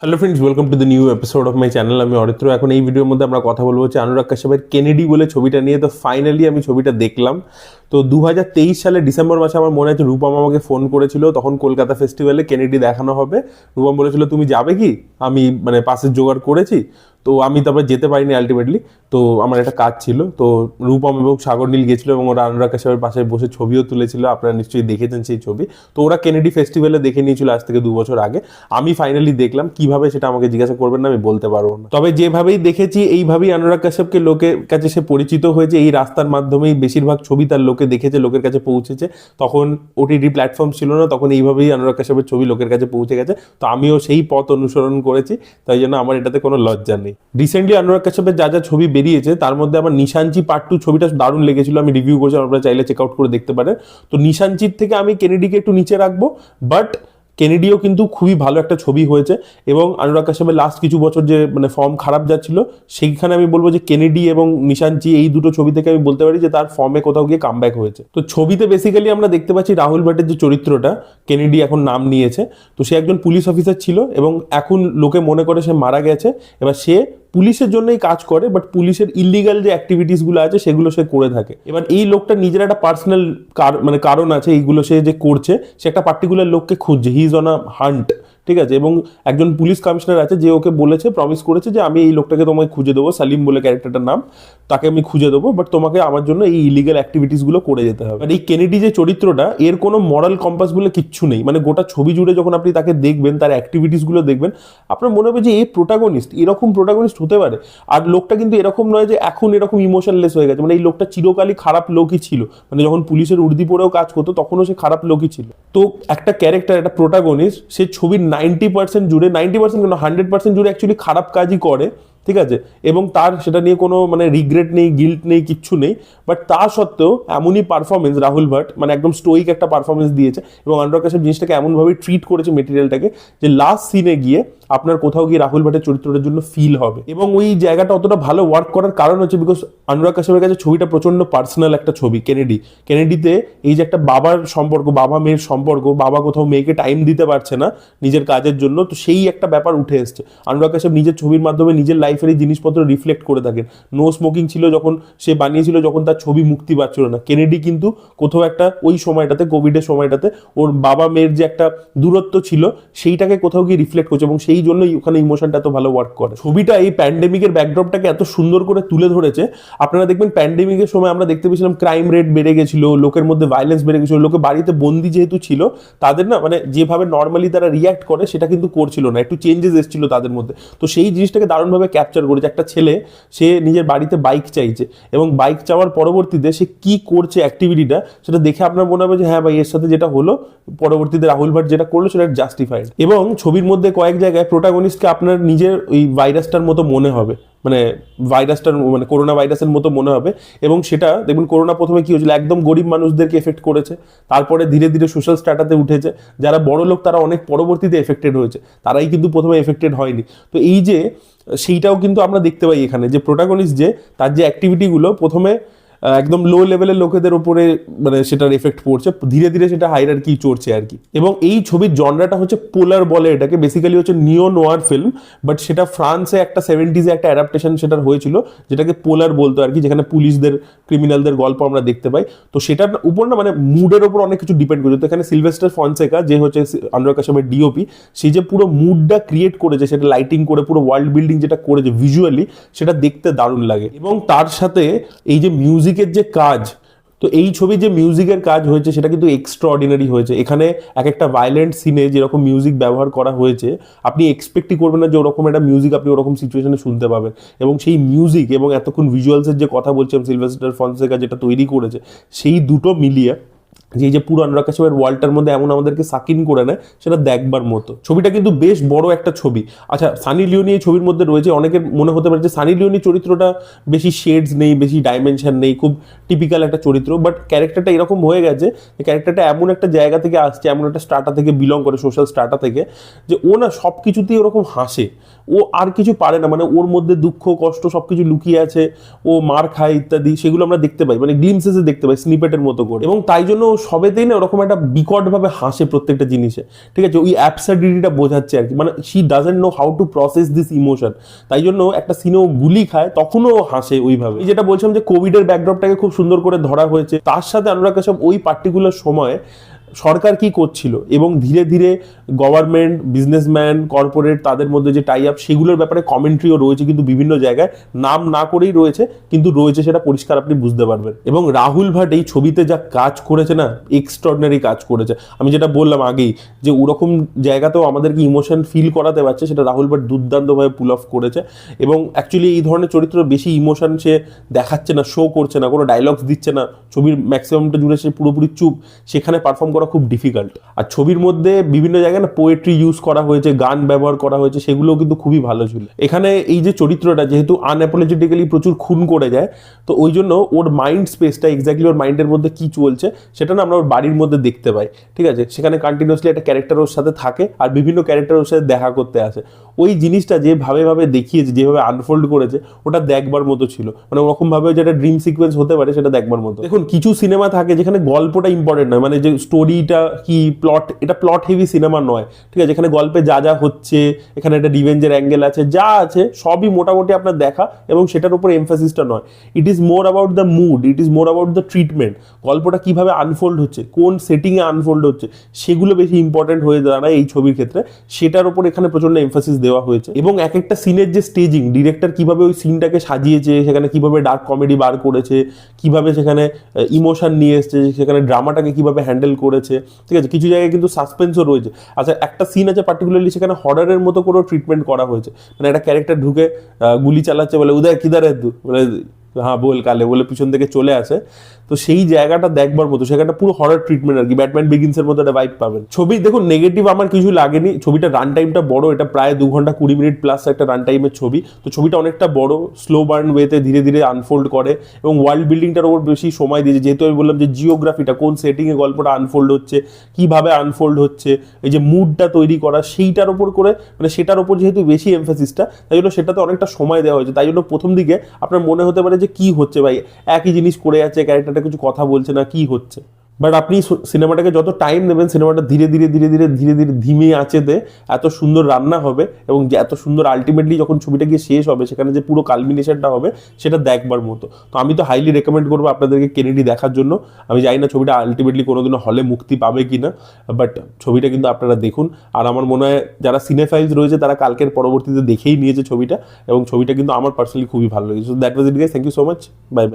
Hello friends, welcome to the new episode of my channel. আমি অরিত্র। এখন এই ভিডিওর মধ্যে আমরা কথা বলবো হচ্ছে অনুরাগ কাশ্যপের কেনেডি বলে ছবিটা নিয়ে। তো ফাইনালি আমি ছবিটা দেখলাম। তো 2023 সালে ডিসেম্বর মাসে আমার মনে আছে রূপম আমাকে ফোন করেছিল, তখন কলকাতা ফেস্টিভ্যালে কেনেডি দেখানো হবে। রূপম বলেছিল তুমি যাবে কি, আমি পাসের জোগাড় করেছি। তো আমি তারপরে যেতে পারিনি আলটিমেটলি। তো আমার একটা কাজ ছিল, তো রূপম এবং সাগর নীল গেছিল এবং ওরা অনুরাগ কাশ্যপের পাশে বসে ছবিও তুলেছিল। আপনারা নিশ্চয়ই দেখেছেন সেই ছবি। তো ওরা কেনেডি ফেস্টিভ্যালে দেখে নিয়েছিল আজ থেকে 2 বছর আগে। আমি ফাইনালি দেখলাম। কিভাবে সেটা আমাকে জিজ্ঞাসা করবেন না, আমি বলতে পারবো না। তবে যেভাবেই দেখেছি এইভাবেই অনুরাগ কাশ্যপকে লোকের কাছে সে পরিচিত হয়েছে। এই রাস্তার মাধ্যমেই বেশিরভাগ ছবি তার লোকে দেখেছে, লোকের কাছে পৌঁছেছে। তখন ওটিটি প্ল্যাটফর্ম ছিল না, তখন এইভাবেই অনুরাগ কাশ্যপের ছবি লোকের কাছে পৌঁছে গেছে। তো আমিও সেই পথ অনুসরণ করেছি, তাই জন্য আমার এটাতে কোনো লজ্জা নেই। রিসেন্টলি অনুরাগ কাশ্যপের যা যা ছবি বেরিয়েছে তার মধ্যে আমার নিশাঞ্চি পার্ট 2 ছবিটা দারুণ লেগেছিল। আমি রিভিউ করেছি, আপনারা চাইলে চেক আউট করে দেখতে পারেন। তো নিশাঞ্চির থেকে আমি কেনেডিকে একটু নিচে রাখবো, বাট কেনেডিও কিন্তু খুবই ভালো একটা ছবি হয়েছে। এবং অনুরাগ কাশ্যপের লাস্ট কিছু বছর যে ফর্ম খারাপ যাচ্ছিল, সেইখানে আমি বলবো যে কেনেডি এবং নিশাঞ্চি এই দুটো ছবি থেকে আমি বলতে পারি যে তার ফর্মে কোথাও গিয়ে কামব্যাক হয়েছে। তো ছবিতে বেসিক্যালি আমরা দেখতে পাচ্ছি রাহুল ভাটের যে চরিত্রটা, কেনেডি এখন নাম নিয়েছে। তো সে একজন পুলিশ অফিসার ছিল এবং এখন লোকে মনে করে সে মারা গেছে। এবার সে পুলিশের জন্যই কাজ করে, বাট পুলিশের ইলিগাল যে অ্যাক্টিভিটিস গুলো আছে সেগুলো সে করে থাকে। এবার এই লোকটা নিজের একটা পার্সোনাল কারণ আছে, এইগুলো সে যে করছে, সে একটা পার্টিকুলার লোককে খুঁজছে। He is on a hunt, ঠিক আছে। এবং একজন পুলিশ কমিশনার আছে যে ওকে বলেছে, প্রমিস করেছে যে আমি এই লোকটাকে তোমায় খুঁজে দেবো, সালিম বলে ক্যারেক্টারটার নাম, তাকে আমি খুঁজে দেবো, বাট তোমাকে আমার জন্য এই ইলিগাল অ্যাক্টিভিটিস গুলো করে যেতে হবে। আর এই কেনেডি যে চরিত্রটা, এর কোনো মরাল কম্পাস বলে কিচ্ছু নেই। গোটা ছবি জুড়ে যখন আপনি তাকে দেখবেন, তার অ্যাক্টিভিটিস গুলো দেখবেন, আপনার মনে হবে যে এই প্রোটাগনিস্ট, এরকম প্রোটাগনিস্ট হতে পারে। আর লোকটা কিন্তু এরকম নয় যে এখন এরকম ইমোশনলেস হয়ে গেছে। এই লোকটা চিরকালই খারাপ লোকই ছিল। যখন পুলিশের উর্দি পরেও কাজ করতো তখনও সে খারাপ লোকই ছিল। তো একটা ক্যারেক্টার, একটা প্রোটাগনিস্ট, সে ছবির 90% জুড়ে, 90% কেন 100% জুড়ে অ্যাকচুয়ালি খারাপ কাজই করে, ঠিক আছে। এবং তার সেটা নিয়ে কোনো রিগ্রেট নেই, গিল্ট নেই, কিচ্ছু নেই। বাট তা সত্ত্বেও এমনই পারফরমেন্স রাহুল ভাট, একদম স্টোইক একটা পারফরমেন্স দিয়েছে। এবং অনুরাগ কাশ্যপ জিনিসটাকে এমনভাবে ট্রিট করেছে মেটেরিয়ালটাকে, যে লাস্ট সিনে গিয়ে আপনার কোথাও গিয়ে রাহুল ভাটের চরিত্রটার জন্য ফিল হবে। এবং ওই জায়গাটা অতটা ভালো ওয়ার্ক করার কারণ হচ্ছে বিকজ অনুরাগ কাশ্যপের কাছে ছবিটা প্রচন্ড পার্সোনাল একটা ছবি। কেনেডিতে এই যে একটা বাবার সম্পর্ক, বাবা মেয়ের সম্পর্ক, বাবা কোথাও মেয়েকে টাইম দিতে পারছে না নিজের কাজের জন্য, তো সেই একটা ব্যাপার উঠে এসছে। অনুরাগ কাশ্যপ নিজের ছবির মাধ্যমে নিজের লাইফের এই জিনিসপত্র রিফ্লেক্ট করে থাকেন। নো স্মোকিং ছিল যখন সে বানিয়েছিল, যখন তার ছবি মুক্তি পাচ্ছিল না। কেনেডি কিন্তু কোথাও একটা ওই সময়টাতে, কোভিডের সময়টাতে, ওর বাবা মেয়ের যে একটা দূরত্ব ছিল সেইটাকে কোথাও গিয়ে রিফ্লেক্ট করছে, এবং সেই জন্যই ওখানে ইমোশনটা এত ভালো ওয়ার্ক করে। ছবিটা এই প্যান্ডেমিকের ব্যাকড্রপটাকে এত সুন্দর করে তুলে ধরেছে। আপনারা দেখবেন প্যান্ডেমিকের সময় আমরা দেখতে পেয়েছিলাম ক্রাইম রেট বেড়ে গেছিল, লোকের মধ্যে ভায়োলেন্স বেড়ে গেছিল, লোকে বাড়িতে বন্দি যেহেতু ছিল, তাদের না যেভাবে নর্মালি তারা রিয়াক্ট করে সেটা কিন্তু করছিল না, একটু চেঞ্জেস এসেছিল তাদের মধ্যে। তো সেই জিনিসটাকে দারুণভাবে ক্যাপচার করেছে। একটা ছেলে, সে নিজের বাড়িতে বাইক চাইছে, এবং বাইক চাওয়ার পরবর্তীতে সে কি করছে অ্যাক্টিভিটিটা, সেটা দেখে আপনার মনে হবে যে হ্যাঁ ভাই, এর সাথে যেটা হলো পরবর্তীতে রাহুল ভাট যেটা করলো সেটা জাস্টিফাইড। এবং ছবির মধ্যে কয়েক জায়গায় প্রোটাগনিস্টকে আপনার নিজের ওই ভাইরাসটার মতো মনে হবে, ভাইরাসটার করোনা ভাইরাসের মতো মনে হবে। এবং সেটা দেখবেন করোনা প্রথমে কি হয়েছিল, একদম গরিব মানুষদেরকে এফেক্ট করেছে, তারপরে ধীরে ধীরে সোশ্যাল স্ট্যাটাতে উঠেছে। যারা বড় লোক তারা অনেক পরবর্তীতে এফেক্টেড হয়েছে, তারাই কিন্তু প্রথমে এফেক্টেড হয়নি। তো এই যে সেইটাও কিন্তু আমরা দেখতে পাই এখানে, যে প্রোটাগনিস্ট যে তার যে অ্যাক্টিভিটিগুলো প্রথমে একদম লো লেভেলের লোকেদের উপরে সেটার এফেক্ট পড়ছে, ধীরে ধীরে সেটা হাইরার্কি চড়ছে আর কি। এবং এই ছবির জনরাটা হচ্ছে পোলার বলে এটাকে, বেসিক্যালি হচ্ছে নিও নোয়ার ফিল্ম, বাট সেটা ফ্রান্সে একটা 70s একটা অ্যাডাপ্টেশন সেটার হয়েছিল, যেটাকে পোলার বলতো আর কি, যেখানে পুলিশদের, ক্রিমিনালদের গল্প আমরা দেখতে পাই। তো সেটার উপর মুডের ওপর অনেক কিছু ডিপেন্ড করছে। তো এখানে সিলভেস্টার ফনসেকা, যে হচ্ছে অনুরাগ কাশ্যপের ডিওপি, সেই যে পুরো মুডটা ক্রিয়েট করেছে, সেটা লাইটিং করে পুরো ওয়ার্ল্ড বিল্ডিং যেটা করেছে ভিজুয়ালি, সেটা দেখতে দারুণ লাগে। এবং তার সাথে এই যে মিউজিকের যে কাজ, তো এই ছবির যে মিউজিকের কাজ হয়েছে সেটা কিন্তু এক্সট্রাঅর্ডিনারি হয়েছে। এখানে এক একটা ভায়োলেন্ট সিনে যেরকম মিউজিক ব্যবহার করা হয়েছে, আপনি এক্সপেক্টই করবেন না যে ওরকম একটা মিউজিক আপনি ওরকম সিচুয়েশনে শুনতে পাবেন। এবং সেই মিউজিক এবং এতক্ষণ ভিজুয়ালসের যে কথা বলছিলাম, সিলভেস্টার ফনসেকা যেটা তৈরি করেছে, সেই দুটো মিলিয়ে যে পুরো অনুরাগ কাশ্যপের ওয়ার্ল্ডটার মধ্যে এমন আমাদেরকে সাকিন করে নেয়, সেটা দেখবার মতো। ছবিটা কিন্তু বেশ বড় একটা ছবি। আচ্ছা, সানি লিওনি এই ছবির মধ্যে রয়েছে। অনেকের মনে হতে পারে যে সানি লিওনি চরিত্রটা বেশি শেডস নেই, বেশি ডাইমেনশন নেই, খুব টিপিক্যাল একটা চরিত্র, বাট ক্যারেক্টারটা এরকম হয়ে গেছে যে ক্যারেক্টারটা এমন একটা জায়গা থেকে আসছে, এমন একটা স্ট্রাটা থেকে বিলং করে, সোশ্যাল স্ট্রাটা থেকে, যে ও না সব কিছুতেই ওরকম হাসে, ও আর কিছু পারে না। ওর মধ্যে দুঃখ কষ্ট সবকিছু লুকিয়ে আছে, ও মার খায় ইত্যাদি, সেগুলো আমরা দেখতে পাই, গ্লিমসেসে দেখতে পাই, স্নিপেটের মতো করে। এবং তাই জন্য ও সবেতেই না ওরকম একটা বিকটভাবে হাসে প্রত্যেকটা জিনিসে, ঠিক আছে, ওই অ্যাবসার্ডিটিটা বোঝাচ্ছে আর কি, মানে she doesn't know how to process this emotion, তাই জন্য একটা সিনেও গুলি খায় তখনও হাসে ওইভাবে। যেটা বলছিলাম যে কোভিডের ব্যাকড্রপটাকে খুব সুন্দর করে ধরা হয়েছে, তার সাথে অনুরাগ কাশ্যপ ওই পার্টিকুলার সময়ে সরকার কি করছিল এবং ধীরে ধীরে গভর্নমেন্ট, বিজনেসম্যান, কর্পোরেট তাদের মধ্যে যে টাই আপ সেগুলোর ব্যাপারে কমেন্ট্রিও রয়েছে, কিন্তু বিভিন্ন জায়গায় নাম না করেই রয়েছে, কিন্তু রয়েছে সেটা পরিষ্কার আপনি বুঝতে পারবেন। এবং রাহুল ভাট এই ছবিতে যা কাজ করেছে না, এক্সট্রাঅর্ডিনারি কাজ করেছে। আমি যেটা বললাম আগেই যে ওরকম জায়গাতেও আমাদেরকে ইমোশন ফিল করাতে পারছে, সেটা রাহুল ভাট দুর্দান্তভাবে পুল অফ করেছে। এবং অ্যাকচুয়ালি এই ধরনের চরিত্র বেশি ইমোশন সে দেখাচ্ছে না, শো করছে না, কোনো ডায়লগস দিচ্ছে না, ছবির ম্যাক্সিমামটা জুড়ে সে পুরোপুরি চুপ, সেখানে পারফর্ম করা খুব ডিফিকাল্ট। আর ছবির মধ্যে বিভিন্ন জায়গায় না পোয়েট্রি ইউজ করা হয়েছে, গান ব্যবহার করা হয়েছে, সেগুলোও কিন্তু খুবই ভালো ছিল। এখানে এই যে চরিত্রটা যেহেতু আনঅ্যাপোলজেটিক্যালি প্রচুর খুন করে যায়, তো ওই জন্য ওর মাইন্ড স্পেসটা এক্স্যাক্টলি ওর মাইন্ডের মধ্যে কি চলছে সেটা না আমরা ওর বাড়ির মধ্যে দেখতে পাই, ঠিক আছে। সেখানে কন্টিনিউসলি একটা ক্যারেক্টার ওর সাথে থাকে আর বিভিন্ন ক্যারেক্টার ওর সাথে দেখা করতে আসে। ওই জিনিসটা যেভাবে দেখিয়েছে, যেভাবে আনফোল্ড করেছে, ওটা দেখবার মতো ছিল। মানে ওরকম ভাবে যেটা ড্রিম সিকোয়েন্স হতে পারে সেটা দেখবার মতো। দেখুন, কিছু সিনেমা থাকে যেখানে গল্পটা ইম্পর্টেন্ট নয়, মানে যে স্টোরিটা কি প্লট, এটা প্লট হেভি সিনেমা নয়, ঠিক আছে। এখানে গল্পে যা যা হচ্ছে, এখানে একটা রিভেঞ্জের অ্যাঙ্গেল আছে, যা আছে সবই মোটামুটি আপনার দেখা, এবং সেটার উপর এমফাসিসটা নয়। It is more about the mood, it is more about the treatment. গল্পটা কিভাবে আনফোল্ড হচ্ছে, কোন সেটিংয়ে আনফোল্ড হচ্ছে, সেগুলো বেশি ইম্পর্টেন্ট হয়ে দাঁড়ায় এই ছবির ক্ষেত্রে। সেটার উপর এখানে প্রচন্ড এমফাসিস দেওয়া হয়েছে। এবং এক একটা সিনের যে স্টেজিং, ডিরেক্টর কিভাবে ওই সিনটাকে সাজিয়েছে, সেখানে কিভাবে ডার্ক কমেডি বার করেছে, কিভাবে সেখানে ইমোশন নিয়ে এসছে, সেখানে ড্রামাটাকে কিভাবে হ্যান্ডেল করেছে, ঠিক আছে। কিছু জায়গায় কিন্তু সাসপেন্সও রয়েছে। আচ্ছা, একটা সিন আছে পার্টিকুলারলি, সেখানে হররের মতো কোনো ট্রিটমেন্ট করা হয়েছে। মানে একটা ক্যারেক্টার ঢুকে গুলি চালাচ্ছে, বলে উদয় কিদার দু, বলে হ্যাঁ বল কালে, বলে পিছন থেকে চলে আসে। তো সেই জায়গাটা দেখবার মতো, সেখানটা পুরো হরর ট্রিটমেন্ট আর কি, ব্যাটম্যান বিগিনসের মতো একটা ভাইব পাবেন। ছবি দেখুন, নেগেটিভ আমার কিছু লাগেনি। ছবিটা রান টাইমটা বড়, এটা প্রায় 2 ঘন্টা 20 মিনিট প্লাস একটা রান টাইমের ছবি। তো ছবিটা অনেকটা বড়, স্লো বার্ন ওয়েতে ধীরে ধীরে আনফোল্ড করে, এবং ওয়ার্ল্ড বিল্ডিংটার ওপর বেশি সময় দিয়েছে। যেহেতু আমি বললাম যে জিওগ্রাফিটা, কোন সেটিংয়ে গল্পটা আনফোল্ড হচ্ছে, কিভাবে আনফোল্ড হচ্ছে, এই যে মুডটা তৈরি করা, সেইটার ওপর করে, মানে সেটার ওপর যেহেতু বেশি এমফাসিসটা, তাই জন্য সেটাতে অনেকটা সময় দেওয়া হয়েছে। তাই জন্য প্রথম দিকে আপনার মনে হতে পারে যে কি হচ্ছে ভাই, একই জিনিস করে যাচ্ছে, ক্যারেক্টারটা কিছু কথা বলছে না, কি হচ্ছে। বাট আপনি সিনেমাটাকে যত টাইম নেবেন, সিনেমাটা ধীরে ধীরে ধিমে আঁচেতে এত সুন্দর রান্না হবে, এবং যে এত সুন্দর আলটিমেটলি যখন ছবিটা গিয়ে শেষ হবে, সেখানে যে পুরো কালমিনেশনটা হবে, সেটা দেখবার মতো। তো আমি তো হাইলি রেকমেন্ড করবো আপনাদেরকে কেনেডি দেখার জন্য। আমি জানি না ছবিটা আলটিমেটলি কোনোদিনও হলে মুক্তি পাবে কিনা, বাট ছবিটা কিন্তু আপনারা দেখুন। আর আমার মনে হয় যারা সিনেফাইলস রয়েছে তারা কালকের পরবর্তীতে দেখেই নিয়েছে ছবিটা, এবং ছবিটা কিন্তু আমার পার্সোনালি খুবই ভালো লেগেছে। So that was it guys, thank you so much, bye by.